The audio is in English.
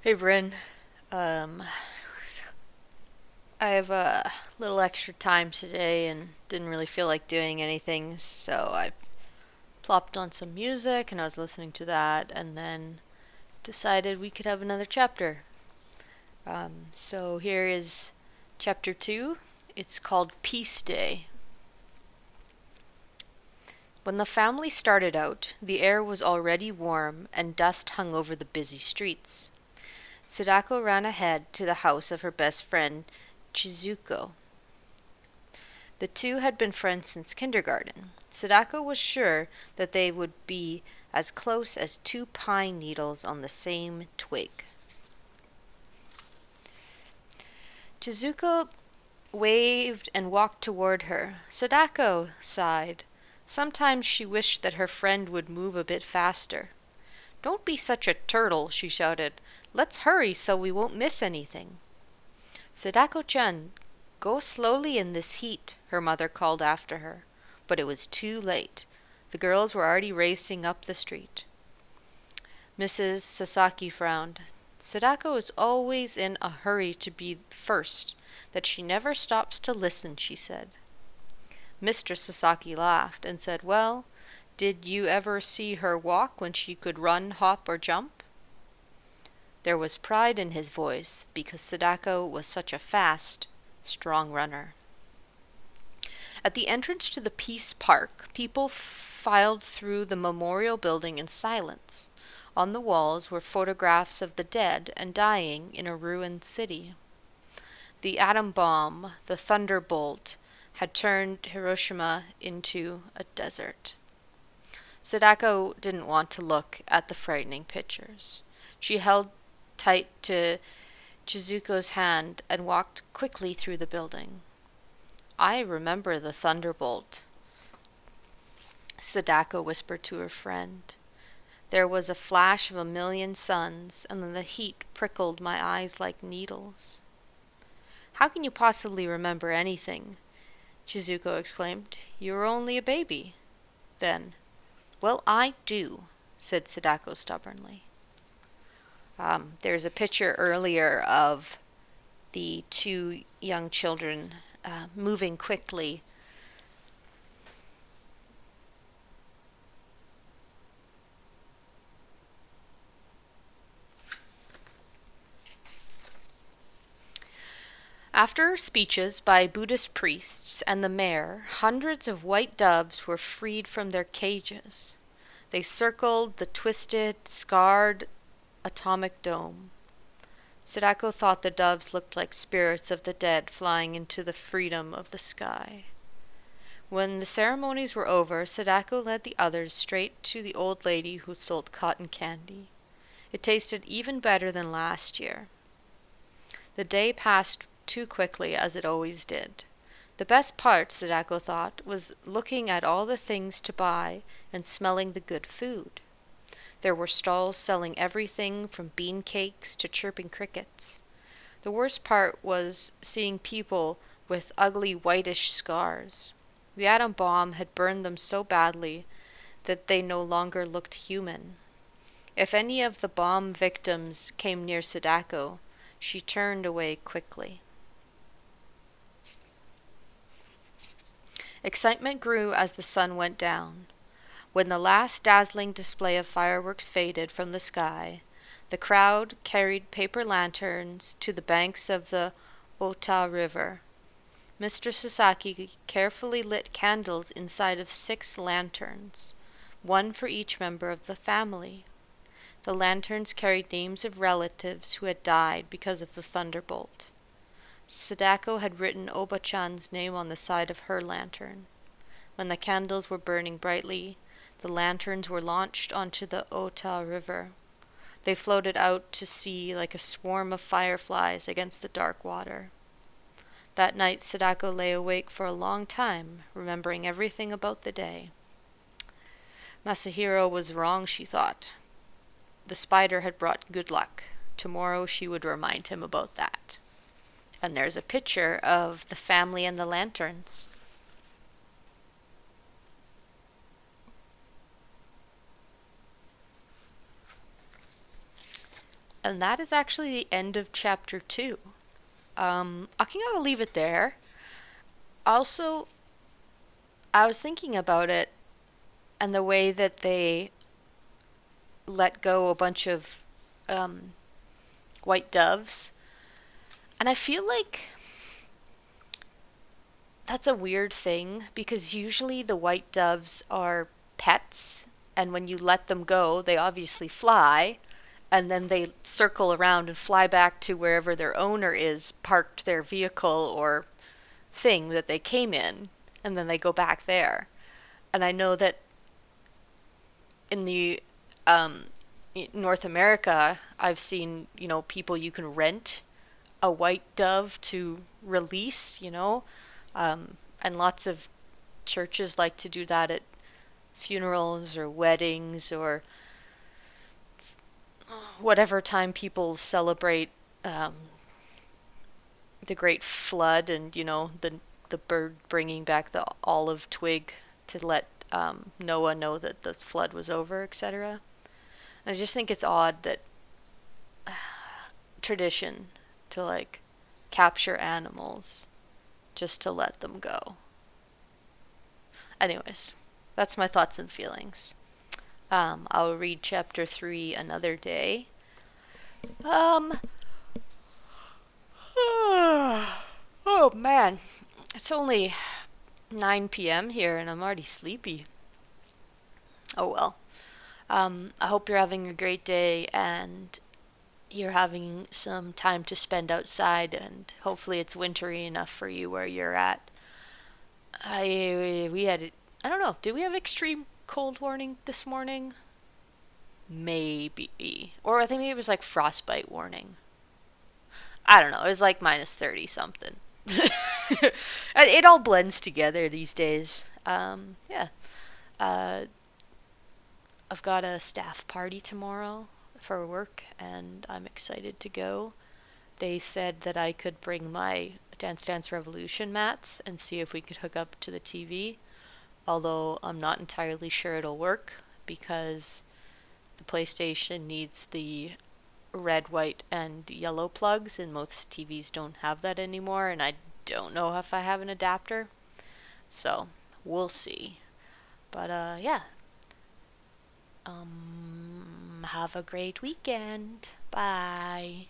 Hey, Bryn. Um, I have a little extra time today and didn't really feel like doing anything, so I plopped on some music and I was listening to that and then decided we could have another chapter. So here is chapter 2. It's called Peace Day. When the family started out, the air was already warm and dust hung over the busy streets. Sadako ran ahead to the house of her best friend, Chizuko. The two had been friends since kindergarten. Sadako was sure that they would be as close as two pine needles on the same twig. Chizuko waved and walked toward her. Sadako sighed. Sometimes she wished that her friend would move a bit faster. "Don't be such a turtle," she shouted. "Let's hurry so we won't miss anything." "Sadako-chan, go slowly in this heat," her mother called after her. But it was too late. The girls were already racing up the street. Mrs. Sasaki frowned. "Sadako is always in a hurry to be first, that she never stops to listen," she said. Mr. Sasaki laughed and said, "Well, did you ever see her walk when she could run, hop, or jump?" There was pride in his voice because Sadako was such a fast, strong runner. At the entrance to the Peace Park, people filed through the memorial building in silence. On the walls were photographs of the dead and dying in a ruined city. The atom bomb, the thunderbolt, had turned Hiroshima into a desert. Sadako didn't want to look at the frightening pictures. She held tight to Chizuko's hand and walked quickly through the building. "I remember the thunderbolt," Sadako whispered to her friend. "There was a flash of a million suns, and then the heat prickled my eyes like needles." "How can you possibly remember anything?" Chizuko exclaimed. "You were only a baby." Then, "Well, I do," said Sadako stubbornly. There's a picture earlier of the two young children moving quickly. After speeches by Buddhist priests and the mayor, hundreds of white doves were freed from their cages. They circled the twisted, scarred atomic dome. Sadako thought the doves looked like spirits of the dead flying into the freedom of the sky. When the ceremonies were over, Sadako led the others straight to the old lady who sold cotton candy. It tasted even better than last year. The day passed too quickly, as it always did. The best part, Sadako thought, was looking at all the things to buy and smelling the good food. There were stalls selling everything from bean cakes to chirping crickets. The worst part was seeing people with ugly whitish scars. The atom bomb had burned them so badly that they no longer looked human. If any of the bomb victims came near Sadako, she turned away quickly. Excitement grew as the sun went down. When the last dazzling display of fireworks faded from the sky, the crowd carried paper lanterns to the banks of the Ota River. Mr. Sasaki carefully lit candles inside of 6 lanterns, one for each member of the family. The lanterns carried names of relatives who had died because of the thunderbolt. Sadako had written Oba-chan's name on the side of her lantern. When the candles were burning brightly, the lanterns were launched onto the Ota River. They floated out to sea like a swarm of fireflies against the dark water. That night Sadako lay awake for a long time, remembering everything about the day. Masahiro was wrong, she thought. The spider had brought good luck. Tomorrow she would remind him about that. And there's a picture of the family and the lanterns. And that is actually the end of chapter 2. I think I'll leave it there. Also, I was thinking about it and the way that they let go a bunch of um, white doves. And I feel like that's a weird thing because usually the white doves are pets, and when you let them go, they obviously fly, and then they circle around and fly back to wherever their owner is, parked their vehicle or thing that they came in, and then they go back there. And I know that in the um, North America, I've seen, people you can rent a white dove to release, and lots of churches like to do that at funerals or weddings or whatever time people celebrate um, the Great Flood and the bird bringing back the olive twig to let Noah know that the flood was over, etc. And I just think it's odd that tradition to like capture animals just to let them go. Anyways, that's my thoughts and feelings. I'll read chapter 3 another day. Um, oh man, it's only 9 p.m. here and I'm already sleepy. Oh well. I hope you're having a great day and you're having some time to spend outside, and hopefully it's wintry enough for you where you're at. We had, I don't know, did we have extreme cold warning this morning? Maybe. Or I think maybe it was like frostbite warning. I don't know. It was like minus 30 something. It all blends together these days. Yeah. Uh, I've got a staff party tomorrow for work, and I'm excited to go. They said that I could bring my Dance Dance Revolution mats and see if we could hook up to the TV, although I'm not entirely sure it'll work because the PlayStation needs the red, white, and yellow plugs, and most TVs don't have that anymore, and I don't know if I have an adapter. So, we'll see. But, yeah. Have a great weekend. Bye.